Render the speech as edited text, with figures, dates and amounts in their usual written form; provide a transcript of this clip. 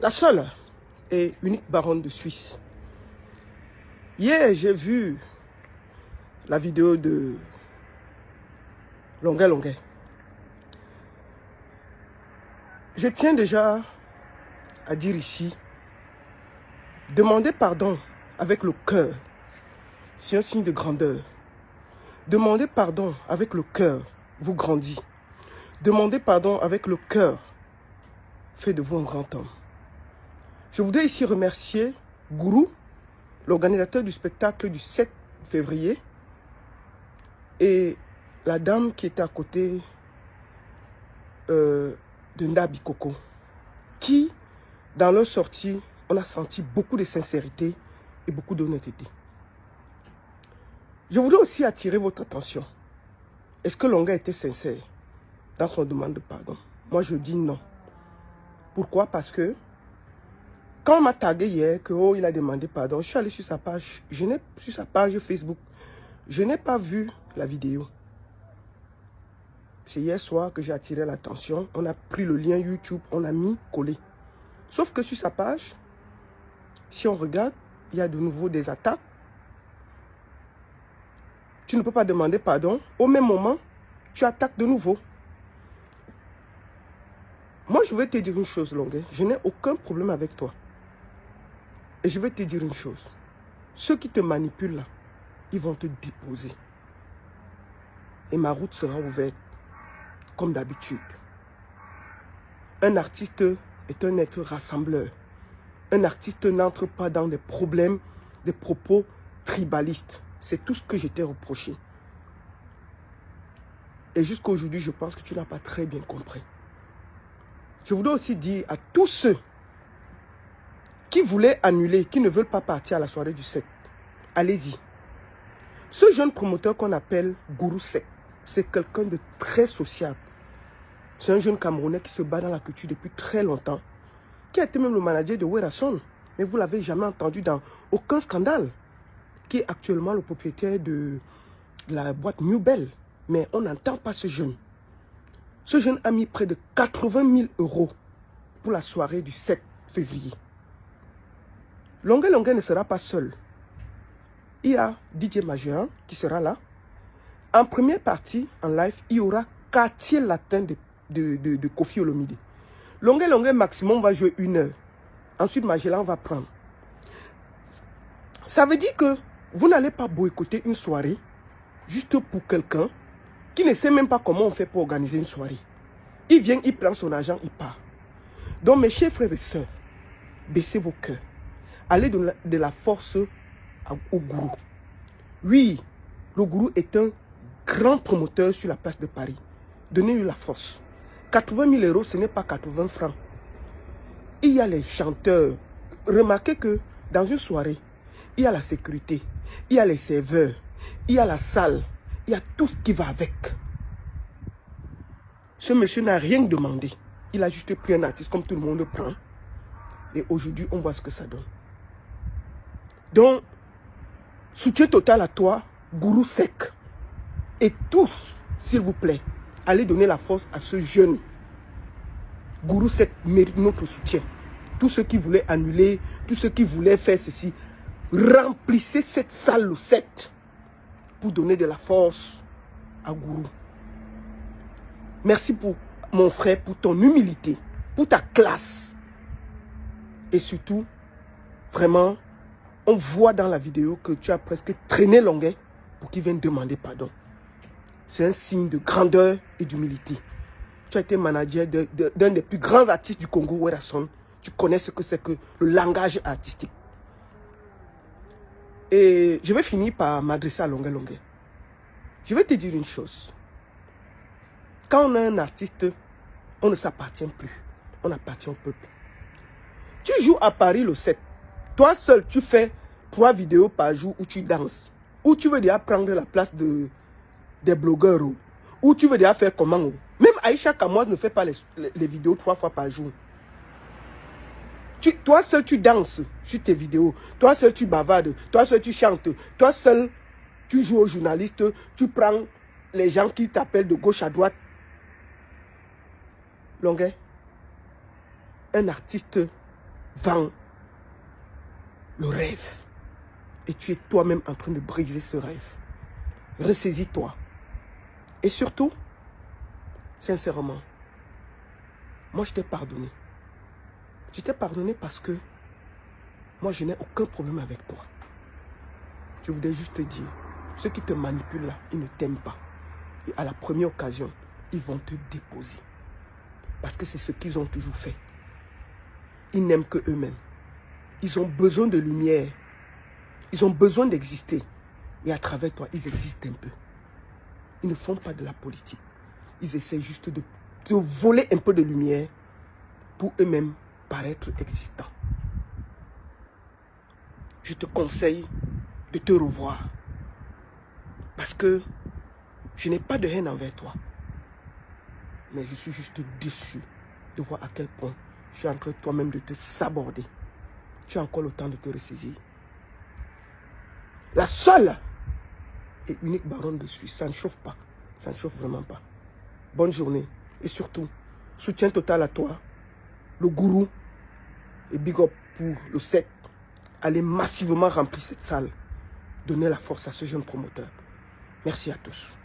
La seule et unique baronne de Suisse. Hier, j'ai vu la vidéo de Longuet Longuet. Je tiens déjà à dire ici, demander pardon avec le cœur, c'est un signe de grandeur. Demander pardon avec le cœur vous grandit. Demander pardon avec le cœur fait de vous un grand homme. Je voudrais ici remercier Gourou, l'organisateur du spectacle du 7 février, et la dame qui était à côté de Ndabi Koko, qui, dans leur sortie, on a senti beaucoup de sincérité et beaucoup d'honnêteté. Je voudrais aussi attirer votre attention. Est-ce que Longuet était sincère dans son demande de pardon? Moi, je dis non. Pourquoi? Parce que quand on m'a tagué hier que il a demandé pardon, je suis allé sur sa page, sur sa page Facebook. Je n'ai pas vu la vidéo. C'est hier soir que j'ai attiré l'attention. On a pris le lien YouTube, on a mis collé. Sauf que sur sa page, si on regarde, il y a de nouveau des attaques. Tu ne peux pas demander pardon. Au même moment, tu attaques de nouveau. Moi, je vais te dire une chose, Longuet. Je n'ai aucun problème avec toi. Et je vais te dire une chose. Ceux qui te manipulent là, ils vont te déposer. Et ma route sera ouverte, comme d'habitude. Un artiste est un être rassembleur. Un artiste n'entre pas dans des problèmes, des propos tribalistes. C'est tout ce que je t'ai reproché. Et jusqu'à aujourd'hui, je pense que tu n'as pas très bien compris. Je voudrais aussi dire à tous ceux qui voulaient annuler, qui ne veulent pas partir à la soirée du 7, allez-y. Ce jeune promoteur qu'on appelle Gourou Sec, c'est quelqu'un de très sociable. C'est un jeune Camerounais qui se bat dans la culture depuis très longtemps, qui a été même le manager de Werason. Mais vous ne l'avez jamais entendu dans aucun scandale, qui est actuellement le propriétaire de la boîte New Bell. Mais on n'entend pas ce jeune. Ce jeune a mis près de 80 000 € pour la soirée du 7 février. Longuet Longuet ne sera pas seul. Il y a DJ Majoran qui sera là. En première partie, en live, il y aura quartier latin de Kofi Olomide. Longuet Longuet maximum va jouer 1 heure. Ensuite, Magellan va prendre. Ça veut dire que vous n'allez pas boycotter une soirée juste pour quelqu'un qui ne sait même pas comment on fait pour organiser une soirée. Il vient, il prend son argent, il part. Donc, mes chers frères et sœurs, baissez vos cœurs. Allez donner de la force au gourou. Oui, le gourou est un grand promoteur sur la place de Paris. Donnez-lui la force. 80 000 €, ce n'est pas 80 francs. Il y a les chanteurs. Remarquez que dans une soirée, il y a la sécurité, il y a les serveurs, il y a la salle, il y a tout ce qui va avec. Ce monsieur n'a rien demandé. Il a juste pris un artiste comme tout le monde prend. Et aujourd'hui, on voit ce que ça donne. Donc, soutien total à toi, Gourou Sec. Et tous, s'il vous plaît, allez donner la force à ce jeune. Gourou Sec mérite notre soutien. Tous ceux qui voulaient annuler, tous ceux qui voulaient faire ceci, remplissez cette salle le 7 pour donner de la force à Gourou. Merci pour mon frère, pour ton humilité, pour ta classe. Et surtout, vraiment, on voit dans la vidéo que tu as presque traîné Longuet pour qu'il vienne demander pardon. C'est un signe de grandeur et d'humilité. Tu as été manager d'un des plus grands artistes du Congo, Werason. Tu connais ce que c'est que le langage artistique. Et je vais finir par m'adresser à Longuet Longuet. Je vais te dire une chose. Quand on est un artiste, on ne s'appartient plus. On appartient au peuple. Tu joues à Paris le 7. Toi seul, tu fais 3 vidéos par jour où tu danses. Où tu veux déjà prendre la place des blogueurs. Où tu veux déjà faire comment. Même Aïcha Kamoise ne fait pas les vidéos 3 fois par jour. Toi seul, tu danses sur tes vidéos. Toi seul, tu bavardes. Toi seul, tu chantes. Toi seul, tu joues aux journalistes. Tu prends les gens qui t'appellent de gauche à droite. Longuet, un artiste vend le rêve. Et tu es toi-même en train de briser ce rêve. Ressaisis-toi. Et surtout, sincèrement, moi je t'ai pardonné. Je t'ai pardonné parce que moi je n'ai aucun problème avec toi. Je voudrais juste te dire, ceux qui te manipulent là, ils ne t'aiment pas. Et à la première occasion, ils vont te déposer. Parce que c'est ce qu'ils ont toujours fait. Ils n'aiment que eux-mêmes. Ils ont besoin de lumière. Ils ont besoin d'exister. Et à travers toi, ils existent un peu. Ils ne font pas de la politique. Ils essaient juste de te voler un peu de lumière pour eux-mêmes paraître existants. Je te conseille de te revoir. Parce que je n'ai pas de haine envers toi. Mais je suis juste déçu de voir à quel point tu es en train toi-même de te saborder. Tu as encore le temps de te ressaisir. La seule et unique baronne de Suisse, ça ne chauffe pas. Ça ne chauffe vraiment pas. Bonne journée. Et surtout, soutien total à toi, le gourou, et big up pour le 7. Allez massivement remplir cette salle. Donnez la force à ce jeune promoteur. Merci à tous.